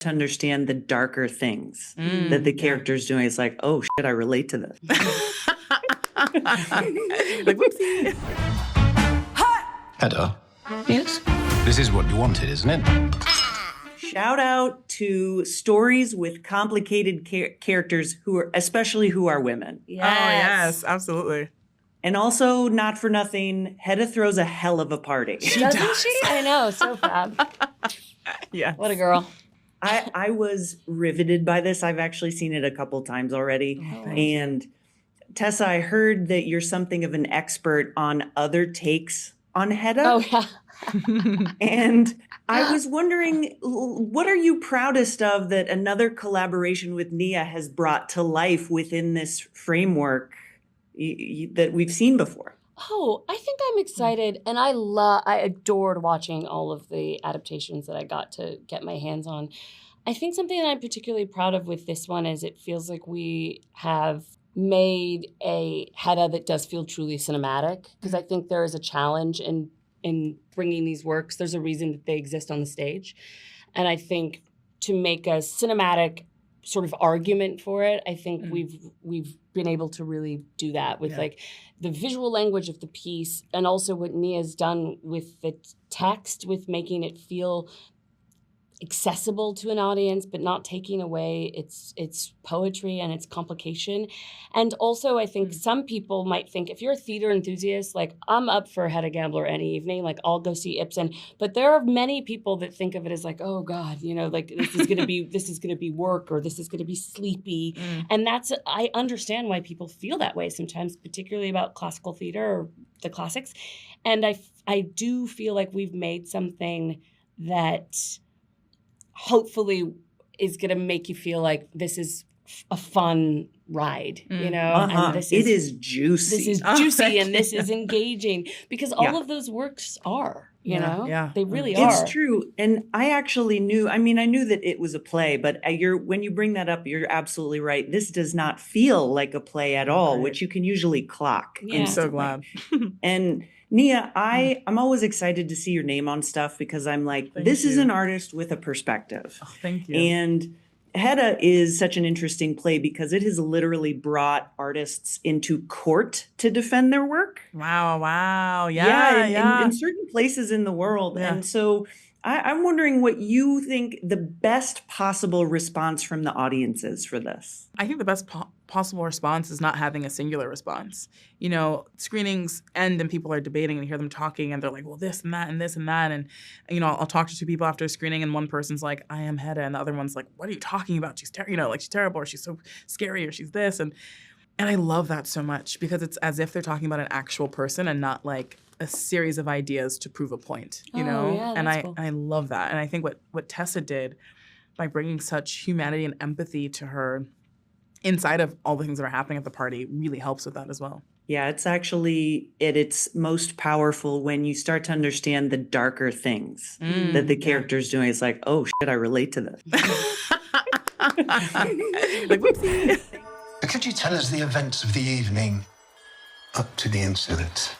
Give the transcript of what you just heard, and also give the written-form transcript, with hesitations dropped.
to understand the darker things that the character's doing. It's like, oh shit, I relate to this. Like, whoopsie. Hedda, Yes? this is what you wanted, isn't it? Shout out to stories with complicated characters especially who are women. Yes. Oh, yes, absolutely. And also, not for nothing, Hedda throws a hell of a party. Doesn't she? I know, so proud. Yeah. What a girl. I was riveted by this. I've actually seen it a couple times already. And Tessa, I heard that you're something of an expert on other takes on Hedda. Oh, yeah. And I was wondering, what are you proudest of that another collaboration with Nia has brought to life within this framework that we've seen before? Oh, I think I'm excited, and I adored watching all of the adaptations that I got to get my hands on. I think something that I'm particularly proud of with this one is it feels like we have made a Hedda that does feel truly cinematic, because I think there is a challenge in bringing these works. There's a reason that they exist on the stage, and I think to make a cinematic sort of argument for it, I think we've been able to really do that with like the visual language of the piece, and also what Nia's done with the text, with making it feel accessible to an audience, but not taking away its poetry and its complication. And also, I think some people might think, if you're a theater enthusiast, like, I'm up for Hedda Gabler any evening, like, I'll go see Ibsen. But there are many people that think of it as like, oh God, you know, like, this is gonna be work, or this is gonna be sleepy. And I understand why people feel that way sometimes, particularly about classical theater or the classics. And I do feel like we've made something that hopefully is going to make you feel like this is a fun ride, you know? And it is juicy. This is juicy and this is engaging, because all of those works are, you know? Yeah. They really are. It's true. And I actually I knew that it was a play, but when you bring that up, you're absolutely right. This does not feel like a play at all, which you can usually clock. Yeah. I'm so glad. And Nia, I'm always excited to see your name on stuff, because I'm like, this is an artist with a perspective. Oh, thank you. And Hedda is such an interesting play because it has literally brought artists into court to defend their work. Wow. Yeah. In certain places in the world. Yeah. And so I'm wondering what you think the best possible response from the audience is for this. I think the best possible response is not having a singular response. You know, screenings end and people are debating, and you hear them talking and they're like, well, this and that and this and that. And, you know, I'll talk to two people after a screening, and one person's like, I am Hedda. And the other one's like, what are you talking about? She's she's terrible, or she's so scary, or she's this. And I love that so much, because it's as if they're talking about an actual person and not like a series of ideas to prove a point, you know? Yeah, and cool. I love that. And I think what Tessa did by bringing such humanity and empathy to her inside of all the things that are happening at the party really helps with that as well. Yeah, it's actually at its most powerful when you start to understand the darker things that the character's doing. It's like, oh shit, I relate to this. Like, whoopsie. Could you tell us the events of the evening up to the incident?